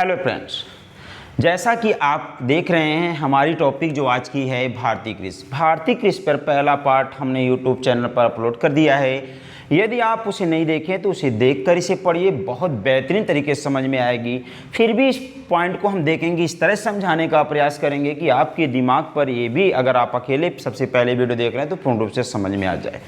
Hello friends, जैसा कि आप देख रहे हैं हमारी टॉपिक जो आज की है भारतीय कृषि। भारतीय कृषि पर पहला पार्ट हमने यूट्यूब चैनल पर अपलोड कर दिया है। यदि आप उसे नहीं देखें तो उसे देखकर इसे पढ़िए, बहुत बेहतरीन तरीके से समझ में आएगी। फिर भी इस पॉइंट को हम देखेंगे, इस तरह समझाने का प्रयास करेंगे कि आपके दिमाग पर ये भी, अगर आप अकेले सबसे पहले वीडियो देख रहे हैं तो पूर्ण रूप से समझ में आ जाए।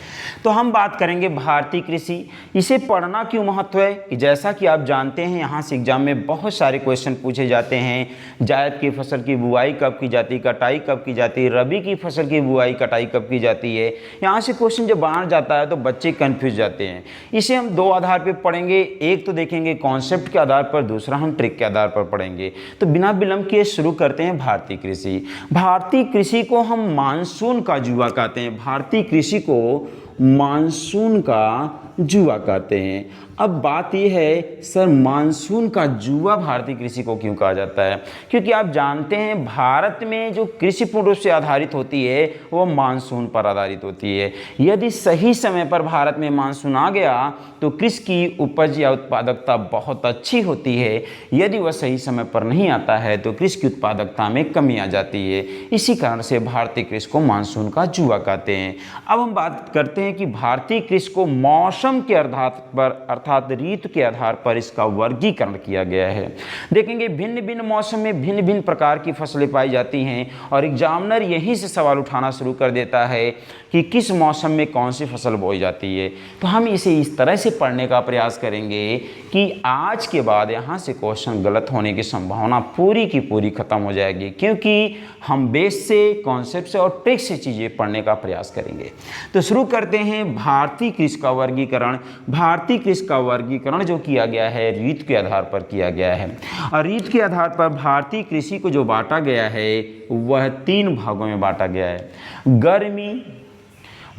तो हम बात करेंगे भारतीय कृषि। इसे पढ़ना क्यों महत्व है कि जैसा कि आप जानते हैं यहाँ से एग्जाम में बहुत सारे क्वेश्चन पूछे जाते हैं। जायद की फसल की बुआई कब की जाती है, कटाई कब की जाती है, रबी की फसल की बुआई कटाई कब की जाती है। यहाँ से क्वेश्चन जब बाहर जाता है तो बच्चे कन्फ्यूज जाते हैं। इसे हम दो आधार पर पढ़ेंगे, एक तो देखेंगे कॉन्सेप्ट के आधार पर, दूसरा हम ट्रिक के आधार पर पढ़ेंगे। तो बिना विलंब किए शुरू करते हैं भारतीय कृषि। भारतीय कृषि को हम मानसून का जुआ कहते हैं। भारतीय कृषि को मानसून का जुआ कहते हैं। अब बात यह है, सर मानसून का जुआ भारतीय कृषि को क्यों कहा जाता है? क्योंकि आप जानते हैं भारत में जो कृषि पूर्ण रूप से आधारित होती है वो मानसून पर आधारित होती है। यदि सही समय पर भारत में मानसून आ गया तो कृषि की उपज या उत्पादकता बहुत अच्छी होती है। यदि वह सही समय पर नहीं आता है तो कृषि की उत्पादकता में कमी आ जाती है। इसी कारण से भारतीय कृषि को मानसून का जुआ कहते हैं। अब हम बात करते हैं कि भारतीय कृषि को मौसम के आधार पर अर्थात ऋतु के आधार पर इसका वर्गीकरण किया गया है। देखेंगे भिन्न भिन्न मौसम में भिन्न भिन्न प्रकार की फसलें पाई जाती हैं और एग्जामिनर यहीं से सवाल उठाना शुरू कर देता है कि किस मौसम में कौन सी फसल बोई जाती है। तो हम इसे इस तरह से पढ़ने का प्रयास करेंगे कि आज के बाद यहाँ से क्वेश्चन गलत होने की संभावना पूरी की पूरी खत्म हो जाएगी, क्योंकि हम बेस से, कॉन्सेप्ट से और ट्रिक से चीज़ें पढ़ने का प्रयास करेंगे। तो शुरू करते हैं भारतीय कृषि का वर्गीकरण। भारतीय कृषि का वर्गीकरण जो किया गया है ऋतु के आधार पर किया गया है और ऋतु के आधार पर भारतीय कृषि को जो बांटा गया है वह 3 भागों में बांटा गया है: गर्मी,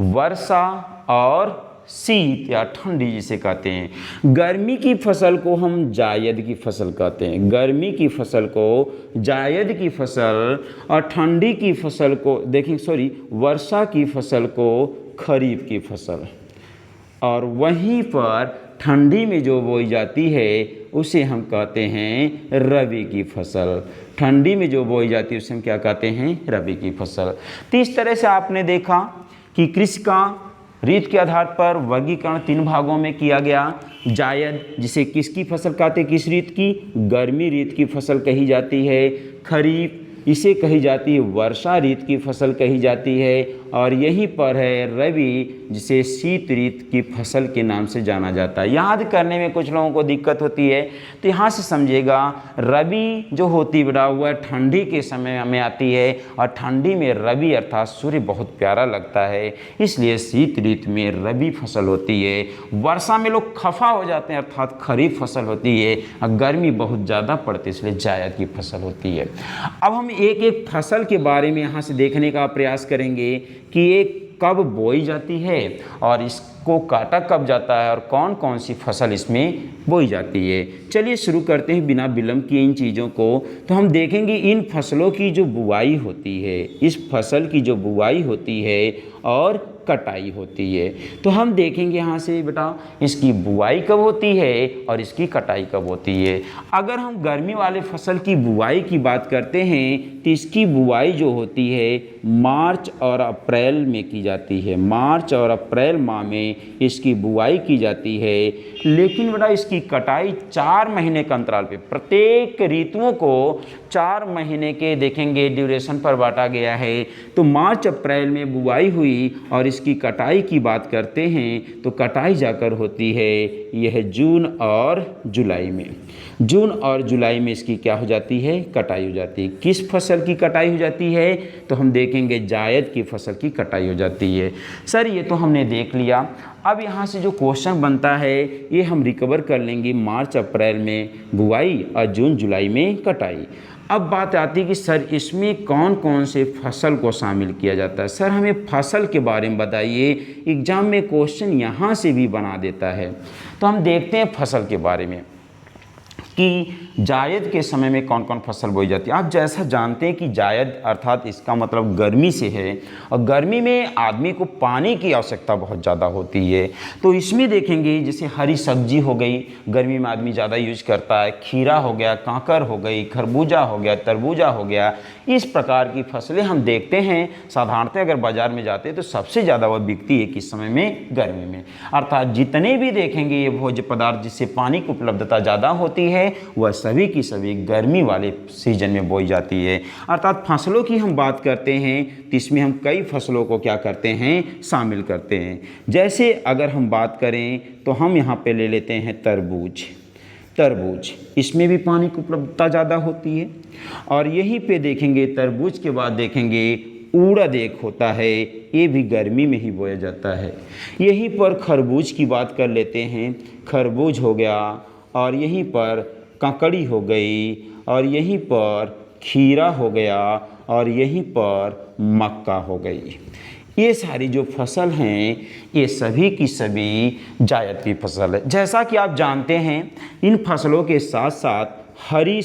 वर्षा और शीत या ठंडी जिसे कहते हैं। गर्मी की फसल को हम जायद की फसल कहते हैं। गर्मी की फसल को जायद की फसल और ठंडी की फसल को वर्षा की फसल को खरीफ की फसल, और वहीं पर ठंडी में जो बोई जाती है उसे हम कहते हैं रबी की फसल। ठंडी में जो बोई जाती है उसे हम क्या कहते हैं? रबी की फसल। तो इस तरह से आपने देखा कि कृषि का ऋतु के आधार पर वर्गीकरण 3 भागों में किया गया। जायद जिसे किसकी फसल कहते हैं? किस ऋतु की? गर्मी ऋतु की फसल कही जाती है। खरीफ इसे कही जाती है वर्षा ऋतु की फसल कही जाती है। और यहीं पर है रबी जिसे शीत ऋतु की फसल के नाम से जाना जाता है। याद करने में कुछ लोगों को दिक्कत होती है, तो यहाँ से समझिएगा रबी जो होती है बेटा वह ठंडी के समय में आती है और ठंडी में रबी अर्थात सूर्य बहुत प्यारा लगता है, इसलिए शीत ऋतु में रबी फसल होती है। वर्षा में लोग खफा हो जाते हैं अर्थात खरीफ फसल होती है और गर्मी बहुत ज़्यादा पड़ती है इसलिए जायद की फसल होती है। अब हम एक एक फसल के बारे में यहाँ से देखने का प्रयास करेंगे कि ये कब बोई जाती है और इसको काटा कब जाता है और कौन कौन सी फसल इसमें बोई जाती है। चलिए शुरू करते हैं बिना विलंब किए इन चीज़ों को। तो हम देखेंगे इन फसलों की जो बुआई होती है, इस फसल की जो बुआई होती है और कटाई होती है। तो हम देखेंगे यहाँ से बेटा इसकी बुआई कब होती है और इसकी कटाई कब होती है। अगर हम गर्मी वाले फसल की बुआई की बात करते हैं तो इसकी बुआई जो होती है मार्च और अप्रैल में की जाती है। मार्च और अप्रैल माह में इसकी बुआई की जाती है, लेकिन बेटा इसकी कटाई 4 महीने के अंतराल पे, प्रत्येक ऋतुओं को 4 महीने के देखेंगे ड्यूरेशन पर बांटा गया है। तो मार्च अप्रैल में बुआई हुई और इसकी कटाई की बात करते हैं तो कटाई जाकर होती है यह जून और जुलाई में। जून और जुलाई में इसकी क्या हो जाती है? कटाई हो जाती है। किस फसल की कटाई हो जाती है? तो हम देखेंगे जायद की फसल की कटाई हो जाती है। सर ये तो हमने देख लिया। अब यहाँ से जो क्वेश्चन बनता है ये हम रिकवर कर लेंगे। मार्च अप्रैल में बुआई और जून जुलाई में कटाई। अब बात आती है कि सर इसमें कौन कौन से फसल को शामिल किया जाता है। सर हमें फसल के बारे में बताइए, एग्जाम में क्वेश्चन यहाँ से भी बना देता है। तो हम देखते हैं फसल के बारे में। कि जायद के समय में कौन कौन फसल बोई जाती है। आप जैसा जानते हैं कि जायद अर्थात इसका मतलब गर्मी से है, और गर्मी में आदमी को पानी की आवश्यकता बहुत ज़्यादा होती है। तो इसमें देखेंगे जैसे हरी सब्जी हो गई, गर्मी में आदमी ज़्यादा यूज करता है, खीरा हो गया, कांकर हो गई, खरबूजा हो गया, तरबूजा हो गया, इस प्रकार की फसलें हम देखते हैं। साधारणतः अगर बाज़ार में जाते हैं तो सबसे ज़्यादा वह बिकती है किस समय में, गर्मी में। अर्थात जितने भी देखेंगे ये भोज्य पदार्थ जिससे पानी की उपलब्धता ज़्यादा होती है वह सभी की सभी गर्मी वाले सीजन में बोई जाती है। अर्थात फसलों की हम बात करते हैं तो इसमें हम कई फसलों को क्या करते हैं, शामिल करते हैं। जैसे अगर हम बात करें तो हम यहाँ पे ले लेते हैं तरबूज, इसमें भी पानी की उपलब्धता ज़्यादा होती है। और यहीं पे देखेंगे तरबूज के बाद देखेंगे उड़द एक होता है, ये भी गर्मी में ही बोया जाता है। यहीं पर खरबूज की बात कर लेते हैं, खरबूज हो गया, और यहीं पर ककड़ी हो गई, और यहीं पर खीरा हो गया, और यहीं पर मक्का हो गई। ये सारी जो फसल हैं ये सभी की सभी जायद की फसल है। जैसा कि आप जानते हैं इन फसलों के साथ साथ हरी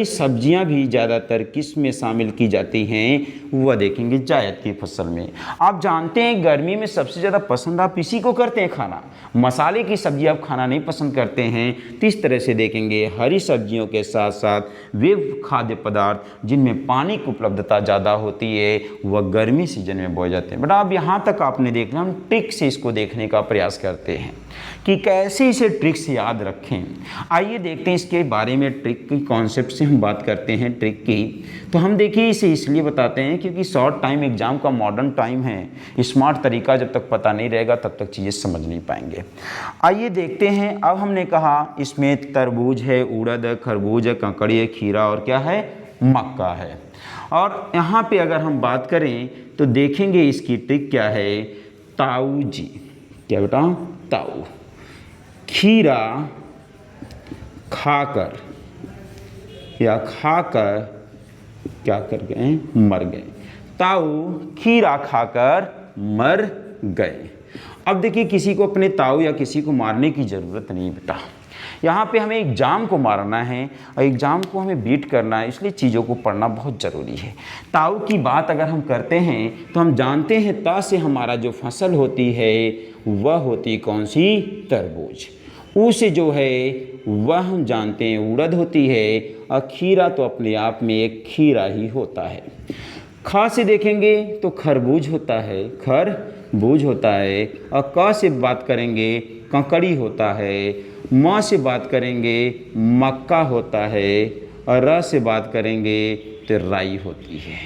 सब्जियां भी ज़्यादातर किस में शामिल की जाती हैं, वह देखेंगे जायद की फसल में। आप जानते हैं गर्मी में सबसे ज़्यादा पसंद आप इसी को करते हैं खाना, मसाले की सब्जी आप खाना नहीं पसंद करते हैं। तो इस तरह से देखेंगे हरी सब्जियों के साथ साथ वे खाद्य पदार्थ जिनमें पानी की उपलब्धता ज़्यादा होती है वह गर्मी सीजन में बोए जाते हैं। बट अब यहाँ तक आपने देखना, हम ट्रिक से इसको देखने का प्रयास करते हैं कि कैसे इसे ट्रिक से याद रखें। आइए देखते हैं इसके बारे में। ट्रिक की कॉन्सेप्ट से हम बात करते हैं ट्रिक की, तो हम देखिए इसे इसलिए बताते हैं क्योंकि शॉर्ट टाइम एग्जाम का मॉडर्न टाइम है। स्मार्ट तरीका जब तक पता नहीं रहेगा तब तक चीज़ें समझ नहीं पाएंगे। आइए देखते हैं। अब हमने कहा इसमें तरबूज है, उड़द है, खरबूज है, ककड़ी है, खीरा और क्या है, मक्का है। और यहाँ पे अगर हम बात करें तो देखेंगे इसकी ट्रिक क्या है। ताऊ जी, क्या बेटा, ताऊ, खीरा खाकर क्या कर गए, मर गए। ताऊ खीरा खाकर मर गए। अब देखिए किसी को अपने ताऊ या किसी को मारने की ज़रूरत नहीं बेटा। यहाँ पे हमें एग्ज़ाम को मारना है और एग्ज़ाम को हमें बीट करना है, इसलिए चीज़ों को पढ़ना बहुत ज़रूरी है। ताऊ की बात अगर हम करते हैं तो हम जानते हैं ता से हमारा जो फसल होती है वह होती कौन सी, तरबूज। ऊ से जो है वह हम जानते हैं उड़द होती है, और खीरा तो अपने आप में एक खीरा ही होता है। खा से देखेंगे तो खरबूज होता है, खरबूज होता है। और क से बात करेंगे ककड़ी होता है, म से बात करेंगे मक्का होता है, और र से बात करेंगे तो राई होती है।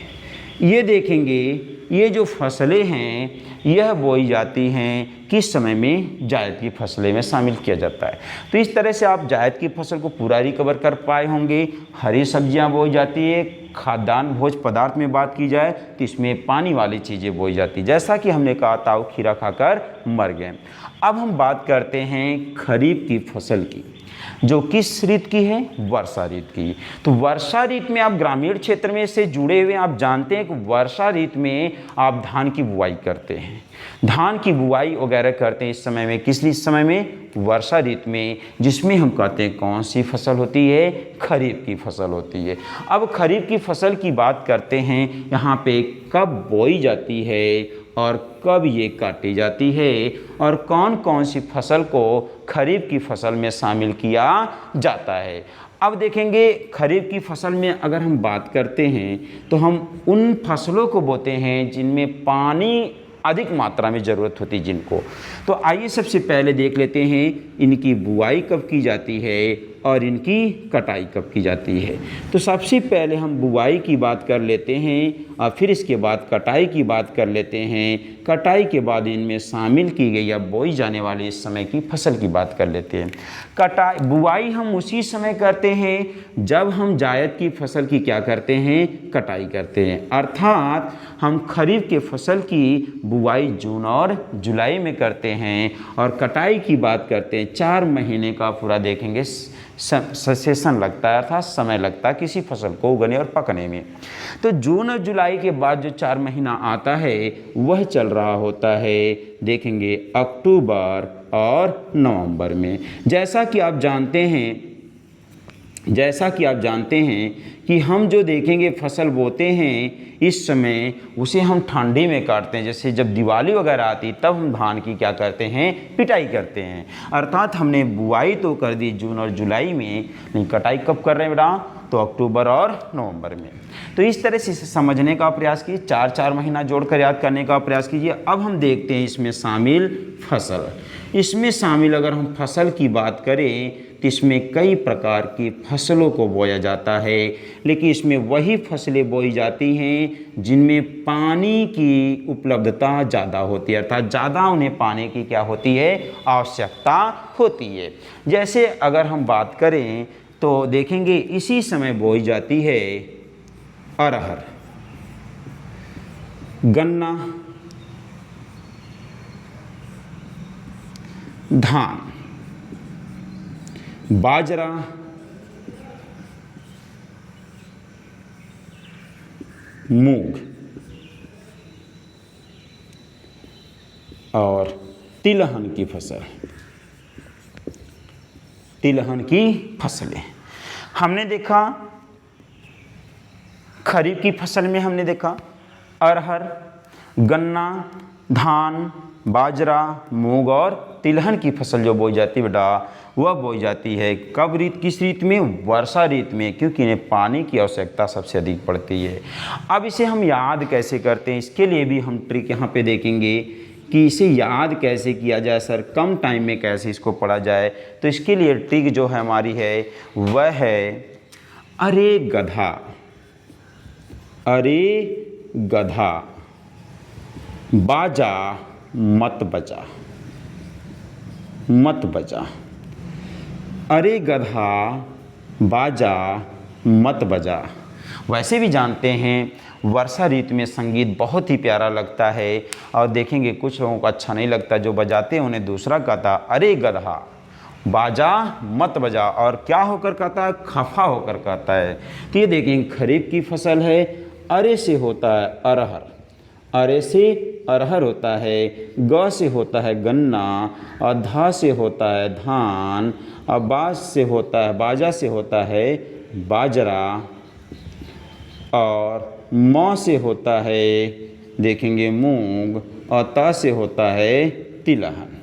ये देखेंगे ये जो फसलें हैं यह बोई जाती हैं किस समय में, जायद की फसलें में शामिल किया जाता है। तो इस तरह से आप जायद की फसल को पूरा रिकवर कर पाए होंगे। हरी सब्जियां बोई जाती है, खाद्यान्न भोज्य पदार्थ में बात की जाए तो इसमें पानी वाली चीज़ें बोई जाती, जैसा कि हमने कहा ताऊ खीरा खाकर मर गए। अब हम बात करते हैं खरीफ की फसल की, जो किस ऋतु की है, वर्षा ऋतु की। तो वर्षा ऋतु में आप ग्रामीण क्षेत्र में से जुड़े हुए आप जानते हैं कि वर्षा ऋतु में आप धान की बुआई करते हैं, धान की बुआई वगैरह करते हैं इस समय में। किस समय में, वर्षा ऋतु में, जिसमें हम कहते हैं कौन सी फसल होती है, खरीफ की फसल होती है। अब खरीफ की फसल की बात करते हैं, यहाँ पे कब बोई जाती है और कब ये काटी जाती है, और कौन कौन सी फसल को खरीफ की फसल में शामिल किया जाता है। अब देखेंगे खरीफ की फसल में अगर हम बात करते हैं तो हम उन फसलों को बोते हैं जिनमें पानी अधिक मात्रा में ज़रूरत होती है जिनको। तो आइए सबसे पहले देख लेते हैं इनकी बुआई कब की जाती है और इनकी कटाई कब की जाती है। तो सबसे पहले हम बुआई की बात कर लेते हैं और फिर इसके बाद कटाई की बात कर लेते हैं। कटाई के बाद इनमें शामिल की गई या बोई जाने वाली इस समय की फसल की बात कर लेते हैं। बुआई हम उसी समय करते हैं जब हम जायद की फसल की क्या करते हैं, कटाई करते हैं। अर्थात हम खरीफ के फसल की बुआई जून और जुलाई में करते हैं और कटाई की बात करते हैं 4 महीने का पूरा देखेंगे सेशन लगता है, अर्थात समय लगता है किसी फसल को उगने और पकने में। तो जून और जुलाई के बाद जो 4 महीना आता है वह चल रहा होता है, देखेंगे अक्टूबर और नवंबर में। जैसा कि आप जानते हैं कि हम जो देखेंगे फसल बोते हैं इस समय उसे हम ठंडी में काटते हैं। जैसे जब दिवाली वगैरह आती तब हम धान की क्या करते हैं, पिटाई करते हैं। अर्थात हमने बुआई तो कर दी जून और जुलाई में, नहीं कटाई कब कर रहे हैं बेटा, तो अक्टूबर और नवंबर में। तो इस तरह से समझने का प्रयास कीजिए, 4 महीना जोड़कर याद करने का प्रयास कीजिए। अब हम देखते हैं इसमें शामिल फसल। इसमें शामिल अगर हम फसल की बात करें तो इसमें कई प्रकार की फसलों को बोया जाता है, लेकिन इसमें वही फसलें बोई जाती हैं जिनमें पानी की उपलब्धता ज़्यादा होती है, अर्थात ज़्यादा उन्हें पानी की क्या होती है, आवश्यकता होती है। जैसे अगर हम बात करें तो देखेंगे इसी समय बोई जाती है अरहर, गन्ना, धान, बाजरा, मूंग और तिलहन की फसल। तिलहन की फसलें हमने देखा, खरीफ की फसल में हमने देखा अरहर, गन्ना, धान, बाजरा, मूंग और तिलहन की फसल जो बोई जाती है बेटा वह बोई जाती है कब, किस ऋतु में, वर्षा ऋतु में, क्योंकि इन्हें पानी की आवश्यकता सबसे अधिक पड़ती है। अब इसे हम याद कैसे करते हैं, इसके लिए भी हम ट्रिक यहाँ पे देखेंगे कि इसे याद कैसे किया जाए सर, कम टाइम में कैसे इसको पढ़ा जाए। तो इसके लिए ट्रिक जो है हमारी है वह है अरे गधा, अरे गधा बाजा मत बजा, मत बजा। अरे गधा बाजा मत बजा। वैसे भी जानते हैं वर्षा ऋतु में संगीत बहुत ही प्यारा लगता है और देखेंगे कुछ लोगों को अच्छा नहीं लगता, जो बजाते हैं उन्हें दूसरा कहता अरे गधा बाजा मत बजा, और क्या होकर कहता है, खफा होकर कहता है। तो ये देखेंगे खरीफ की फसल है, अरे से होता है अरहर, अरे से अरहर होता है, ग से होता है गन्ना, और धा से होता है धान, और बाज से होता है, बाजा से होता है बाजरा, और म से होता है देखेंगे मूंग, और ता से होता है तिलहन।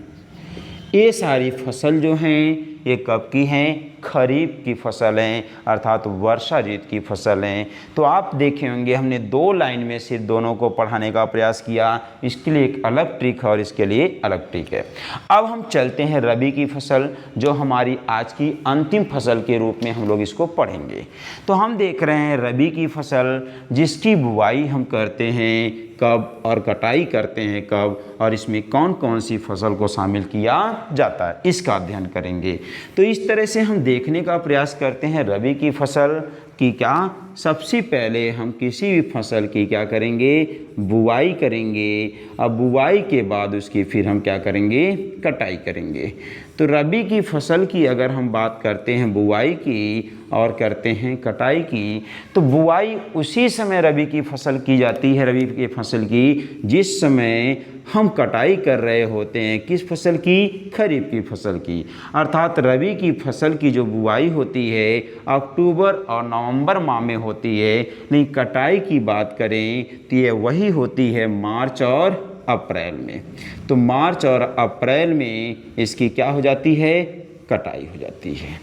ये सारी फसल जो हैं ये कब की हैं, खरीफ की फसल हैं, अर्थात वर्षा ऋतु की फसल हैं। तो आप देखे होंगे हमने 2 लाइन में सिर्फ दोनों को पढ़ाने का प्रयास किया, इसके लिए एक अलग ट्रिक है और इसके लिए अलग ट्रिक है। अब हम चलते हैं रबी की फसल, जो हमारी आज की अंतिम फसल के रूप में हम लोग इसको पढ़ेंगे। तो हम देख रहे हैं रबी की फसल जिसकी बुआई हम करते हैं कब और कटाई करते हैं कब, और इसमें कौन कौन सी फसल को शामिल किया जाता है, इसका अध्ययन करेंगे। तो इस तरह से हम देखने का प्रयास करते हैं रबी की फसल की क्या, सबसे पहले हम किसी भी फसल की क्या करेंगे, बुआई करेंगे। अब बुआई के बाद उसकी फिर हम क्या करेंगे, कटाई करेंगे। तो रबी की फसल की अगर हम बात करते हैं बुआई की और करते हैं कटाई की, तो बुआई उसी समय रबी की फसल की जाती है, रबी की फसल की, जिस समय हम कटाई कर रहे होते हैं किस फसल की, खरीफ की फसल की। अर्थात रबी की फसल की जो बुआई होती है अक्टूबर और नवंबर माह में होती है, लेकिन कटाई की बात करें तो ये वही होती है मार्च और अप्रैल में। तो मार्च और अप्रैल में इसकी क्या हो जाती है, कटाई हो जाती है।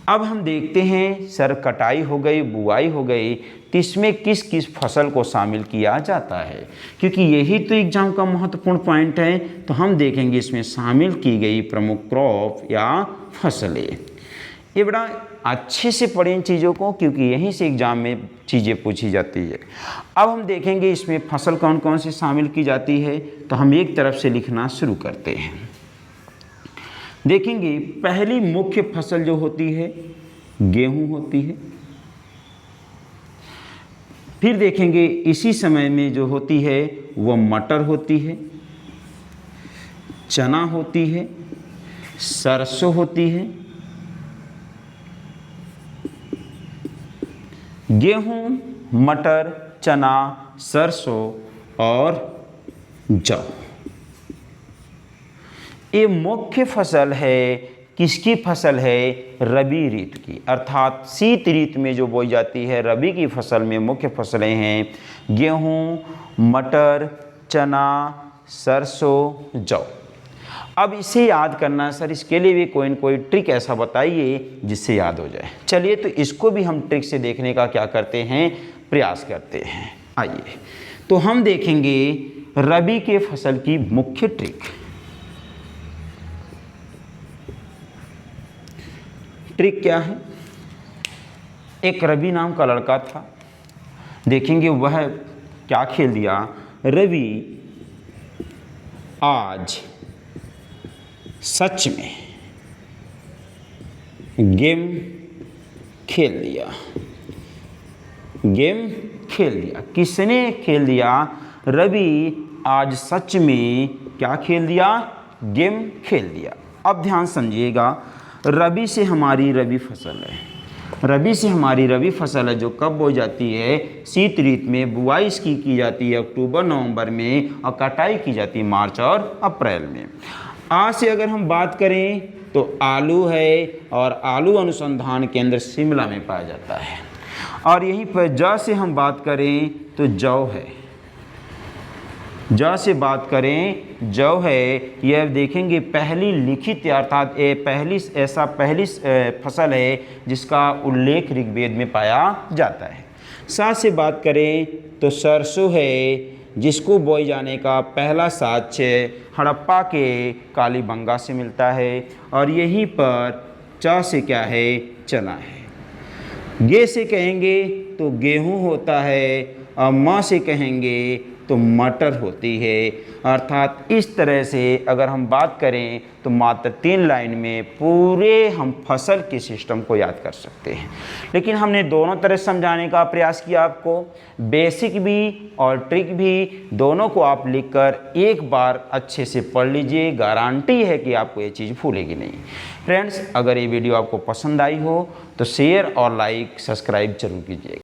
अब हम देखते हैं सर कटाई हो गई, बुआई हो गई, तो इसमें किस किस फसल को शामिल किया जाता है, क्योंकि यही तो एग्जाम का महत्वपूर्ण पॉइंट है। तो हम देखेंगे इसमें शामिल की गई प्रमुख क्रॉप या फसलें। ये बड़ा अच्छे से पढ़ें इन चीज़ों को, क्योंकि यहीं से एग्जाम में चीज़ें पूछी जाती है। अब हम देखेंगे इसमें फसल कौन कौन सी शामिल की जाती है, तो हम एक तरफ से लिखना शुरू करते हैं। देखेंगे पहली मुख्य फसल जो होती है गेहूं होती है। फिर देखेंगे इसी समय में जो होती है वह मटर होती है, चना होती है, सरसों होती है, गेहूँ, मटर, चना, सरसों और जौ। ये मुख्य फसल है, किसकी फसल है? रबी ऋतु की, अर्थात शीत ऋतु में जो बोई जाती है रबी की फसल में मुख्य फसलें हैं गेहूँ, मटर, चना, सरसों, जौ। अब इसे याद करना सर, इसके लिए भी कोई न कोई ट्रिक ऐसा बताइए जिससे याद हो जाए। चलिए तो इसको भी हम ट्रिक से देखने का क्या करते हैं, प्रयास करते हैं। आइए तो हम देखेंगे रबी के फसल की मुख्य ट्रिक। ट्रिक क्या है? एक रवि नाम का लड़का था, देखेंगे वह क्या खेल दिया। रवि आज सच में गेम खेल दिया। गेम खेल दिया। किसने खेल दिया? रवि आज सच में क्या खेल दिया? गेम खेल दिया। अब ध्यान समझिएगा, रबी से हमारी रबी फसल है। रबी से हमारी रबी फसल है जो कब बोई जाती है? शीत ऋतु में। बुआई इसकी की जाती है अक्टूबर नवंबर में और कटाई की जाती है मार्च और अप्रैल में। आज से अगर हम बात करें तो आलू है और आलू अनुसंधान केंद्र शिमला में पाया जाता है। और यहीं पर ज से हम बात करें तो जौ है। ज से बात करें जौ है। यह देखेंगे पहली लिखित अर्थात पहली फसल है जिसका उल्लेख ऋग्वेद में पाया जाता है। सा से बात करें तो सरसों है जिसको बोए जाने का पहला साक्ष्य हड़प्पा के कालीबंगा से मिलता है। और यहीं पर च से क्या है? चना है। गे से कहेंगे तो गेहूँ होता है और म से कहेंगे तो मटर होती है। अर्थात इस तरह से अगर हम बात करें तो मात्र 3 लाइन में पूरे हम फसल के सिस्टम को याद कर सकते हैं। लेकिन हमने दोनों तरह समझाने का प्रयास किया आपको, बेसिक भी और ट्रिक भी, दोनों को आप लिखकर एक बार अच्छे से पढ़ लीजिए। गारंटी है कि आपको ये चीज़ भूलेगी नहीं। फ्रेंड्स, अगर ये वीडियो आपको पसंद आई हो तो शेयर और लाइक सब्सक्राइब जरूर कीजिएगा।